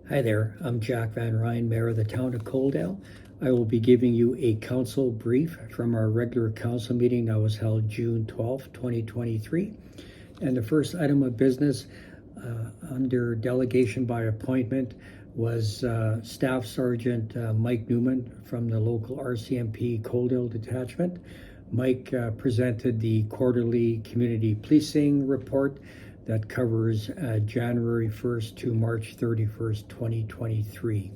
Hi there, I'm Jack Van Ryn, Mayor of the Town of Coaldale. I will be giving you a council brief from our regular council meeting that was held June 12, 2023. And the first item of business under delegation by appointment was Staff Sergeant Mike Newman from the local RCMP Coaldale Detachment. Mike presented the quarterly community policing report that covers January 1st to March 31st, 2023.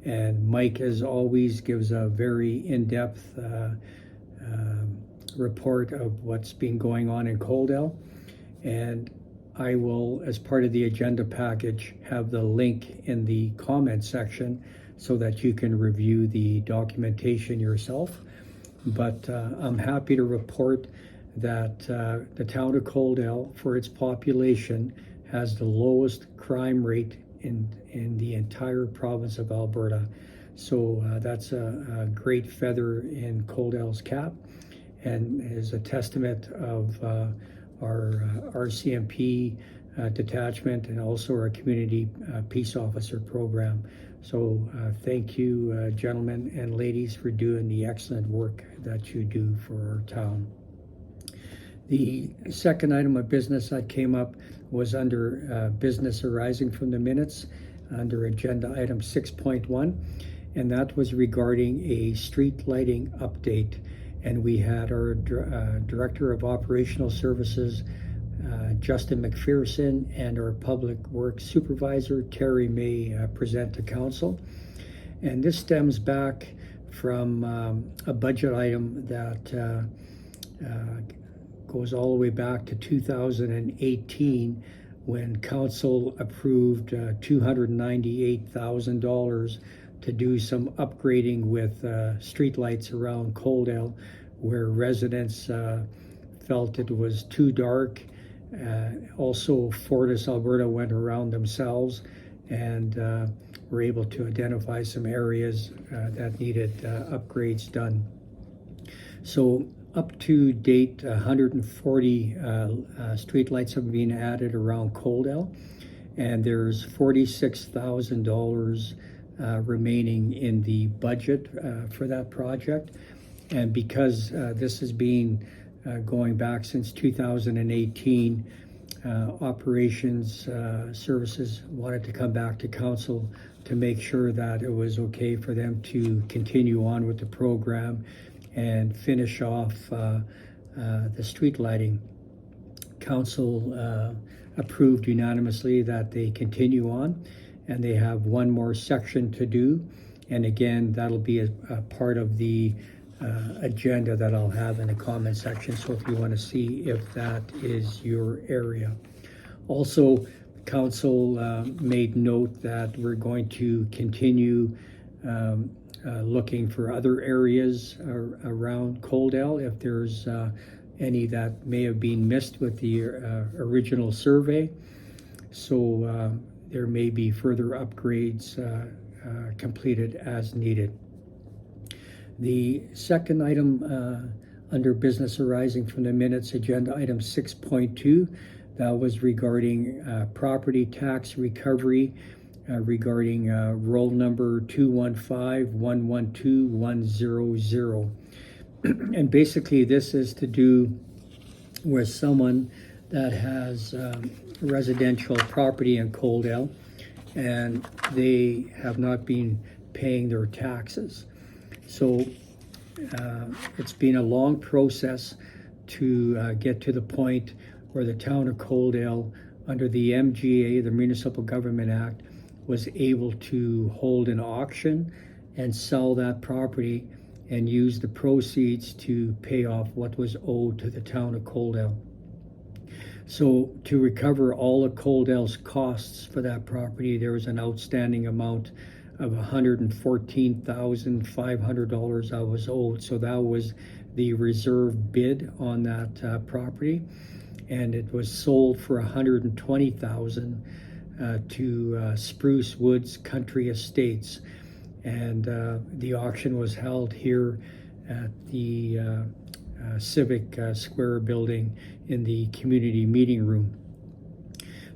And Mike, as always, gives a very in-depth report of what's been going on in Coaldale. And I will, as part of the agenda package, have the link in the comment section so that you can review the documentation yourself. But I'm happy to report that the town of Coaldale, for its population, has the lowest crime rate in the entire province of Alberta. So that's a great feather in Coaldale's cap and is a testament of our RCMP detachment and also our community peace officer program. So thank you, gentlemen and ladies, for doing the excellent work that you do for our town. The second item of business that came up was under business arising from the minutes under agenda item 6.1, and that was regarding a street lighting update. And we had our Director of Operational Services, Justin McPherson, and our Public Works Supervisor, Terry May, present to Council. And this stems back from a budget item that goes all the way back to 2018 when Council approved $298,000 to do some upgrading with streetlights around Coaldale, where residents felt it was too dark. Also, Fortis Alberta went around themselves and were able to identify some areas that needed upgrades done. So up to date, 140 streetlights have been added around Coaldale, and there's $46,000 remaining in the budget for that project. And because this has been going back since 2018, operations services wanted to come back to council to make sure that it was okay for them to continue on with the program and finish off the street lighting. Council approved unanimously that they continue on, and they have one more section to do. And again, that'll be a part of the agenda that I'll have in the comment section. So if you want to see if that is your area. Also, Council made note that we're going to continue looking for other areas around Coaldale if there's any that may have been missed with the original survey. So there may be further upgrades completed as needed. The second item under business arising from the minutes, agenda item 6.2, that was regarding property tax recovery regarding roll number 215-112-100. And basically this is to do with someone that has residential property in Coaldale and they have not been paying their taxes. So it's been a long process to get to the point where the town of Coaldale, under the MGA, the Municipal Government Act, was able to hold an auction and sell that property and use the proceeds to pay off what was owed to the town of Coaldale. So to recover all of Coaldale's costs for that property, there was an outstanding amount of $114,500 that was owed. So that was the reserve bid on that property, and it was sold for $120,000 to Spruce Woods Country Estates, and the auction was held here at the Civic Square building in the community meeting room.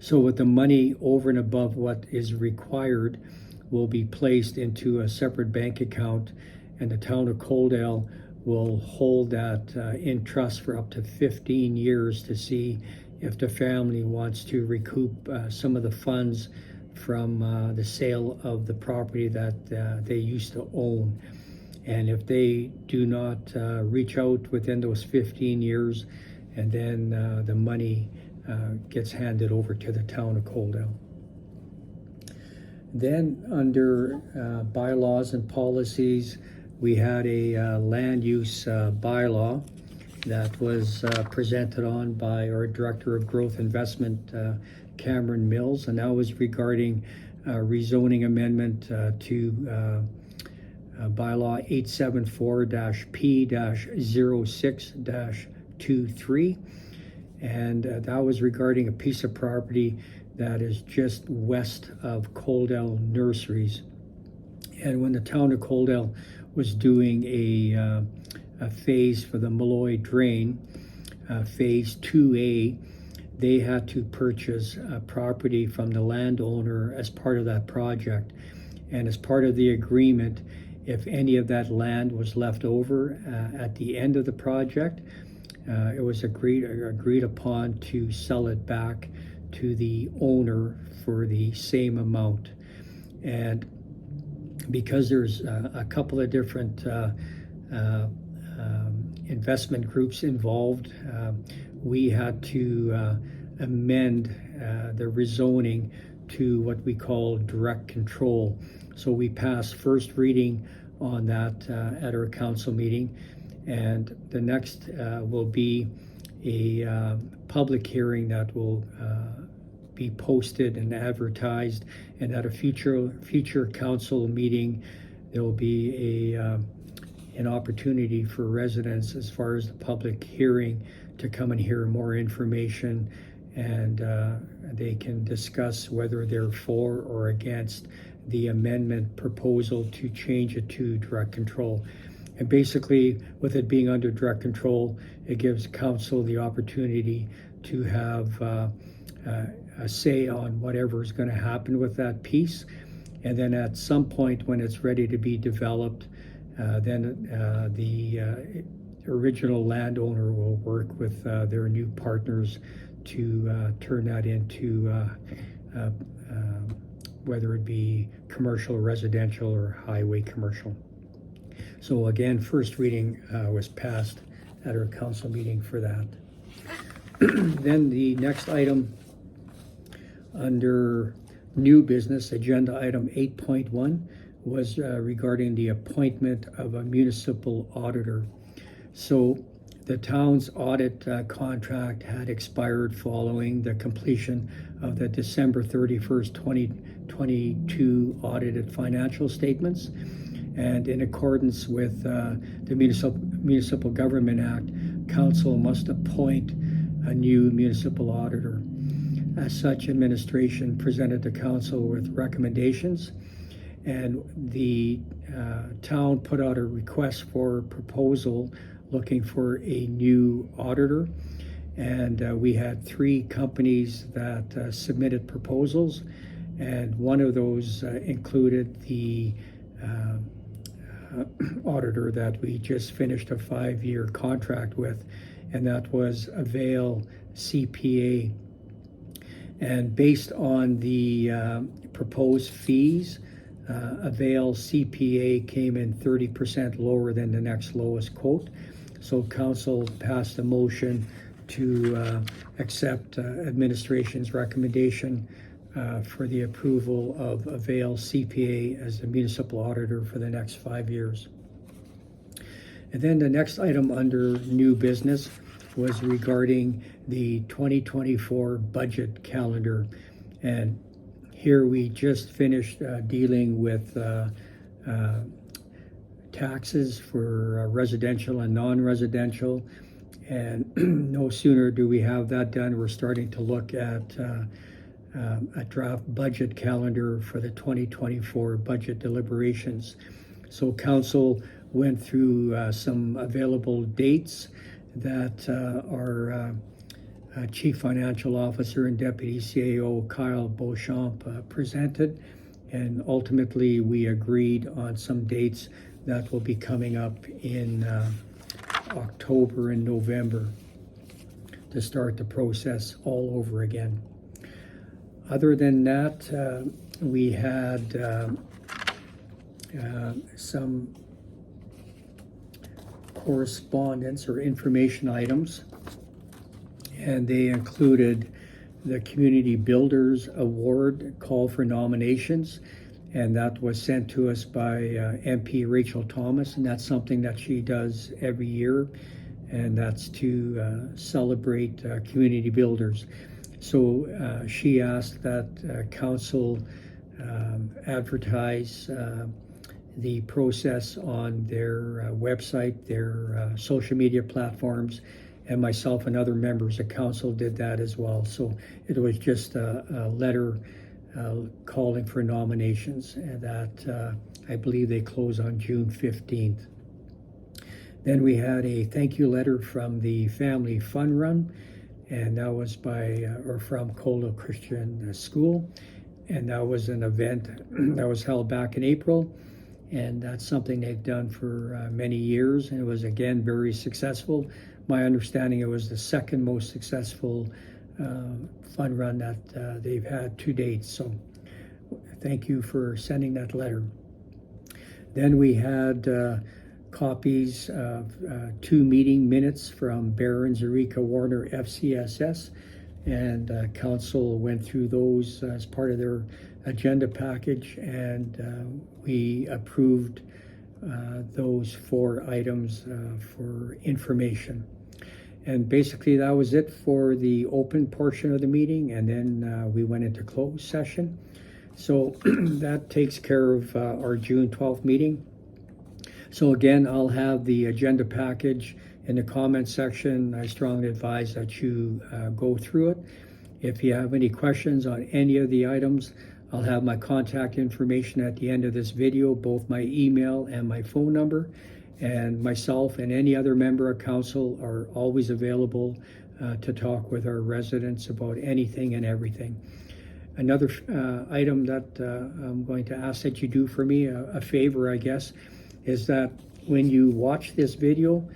So with the money over and above what is required will be placed into a separate bank account, and the town of Coaldale will hold that in trust for up to 15 years to see if the family wants to recoup some of the funds from the sale of the property that they used to own. And if they do not reach out within those 15 years, and then the money gets handed over to the town of Coaldale. Then under bylaws and policies, we had a land use bylaw that was presented on by our Director of Growth Investment, Cameron Mills, and that was regarding rezoning amendment to bylaw 874-P-06-23, and that was regarding a piece of property that is just west of Coaldale Nurseries. And when the town of Coaldale was doing a phase for the Malloy Drain, phase 2A, they had to purchase property from the landowner as part of that project. And as part of the agreement, if any of that land was left over at the end of the project, it was agreed upon to sell it back to the owner for the same amount. And because there's a couple of different investment groups involved, we had to amend the rezoning to what we call direct control. So we passed first reading on that at our council meeting, and the next will be a public hearing that will be posted and advertised, and at a future council meeting there will be an opportunity for residents, as far as the public hearing, to come and hear more information, and they can discuss whether they're for or against the amendment proposal to change it to direct control. And basically, with it being under direct control, it gives council the opportunity to have a say on whatever is going to happen with that piece. And then at some point when it's ready to be developed, then the original landowner will work with their new partners to turn that into whether it be commercial, residential, or highway commercial. So again, first reading was passed at our council meeting for that. Then the next item under new business, agenda item 8.1, was regarding the appointment of a municipal auditor. So the town's audit contract had expired following the completion of the December 31st, 2022 audited financial statements. And in accordance with the Municipal Government Act, council must appoint a new municipal auditor. As such, administration presented the council with recommendations, and the town put out a request for proposal looking for a new auditor. And we had 3 companies that submitted proposals, and one of those included the auditor that we just finished a 5-year contract with, and that was Avail CPA. And based on the proposed fees, Avail CPA came in 30% lower than the next lowest quote. So council passed a motion to accept administration's recommendation for the approval of Avail CPA as the municipal auditor for the next 5 years. And then the next item under new business was regarding the 2024 budget calendar. And here we just finished dealing with taxes for residential and non-residential. And no sooner do we have that done, we're starting to look at a draft budget calendar for the 2024 budget deliberations. So council went through some available dates that are Chief Financial Officer and Deputy CAO Kyle Beauchamp presented, and ultimately we agreed on some dates that will be coming up in October and November to start the process all over again. Other than that, we had some correspondence or information items, and they included the Community Builders Award call for nominations, and that was sent to us by MP Rachel Thomas, and that's something that she does every year, and that's to celebrate community builders. So she asked that council advertise the process on their website, their social media platforms, and myself and other members of council did that as well. So it was just a letter calling for nominations that I believe they close on June 15th. Then we had a thank you letter from the Family Fun Run, and that was from Coaldale Christian School, and that was an event that was held back in April, and that's something they've done for many years, and it was again very successful. My understanding, it was the second most successful fun run that they've had to date. So thank you for sending that letter. Then we had copies of 2 meeting minutes from Barron's Eureka Warner FCSS, and council went through those as part of their agenda package, and we approved those 4 items for information. And basically that was it for the open portion of the meeting, and then we went into closed session. So that takes care of our June 12th meeting. So again, I'll have the agenda package in the comment section. I strongly advise that you go through it. If you have any questions on any of the items, I'll have my contact information at the end of this video, both my email and my phone number. And myself and any other member of council are always available to talk with our residents about anything and everything. Another item that I'm going to ask that you do for me, a favor, I guess, is that when you watch this video,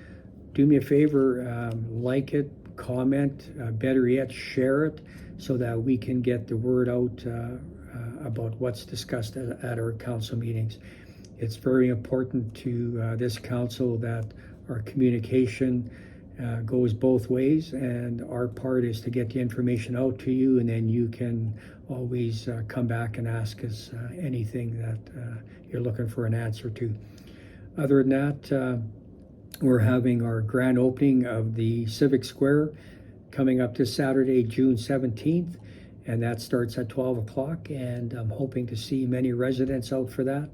do me a favor, like it, comment, better yet, share it, so that we can get the word out about what's discussed at our council meetings. It's very important to this council that our communication goes both ways, and our part is to get the information out to you, and then you can always come back and ask us anything that you're looking for an answer to. Other than that, we're having our grand opening of the Civic Square coming up this Saturday, June 17th, and that starts at 12 o'clock, and I'm hoping to see many residents out for that.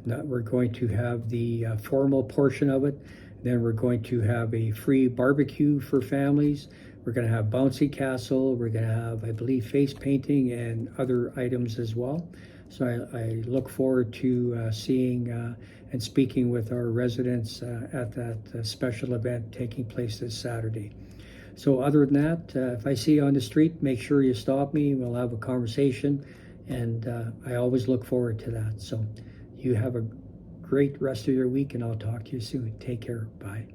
We're going to have the formal portion of it. Then we're going to have a free barbecue for families. We're going to have bouncy castle. We're going to have, I believe, face painting and other items as well. So I look forward to seeing and speaking with our residents at that special event taking place this Saturday. So other than that, if I see you on the street, make sure you stop me. We'll have a conversation, and I always look forward to that. So you have a great rest of your week, and I'll talk to you soon. Take care. Bye.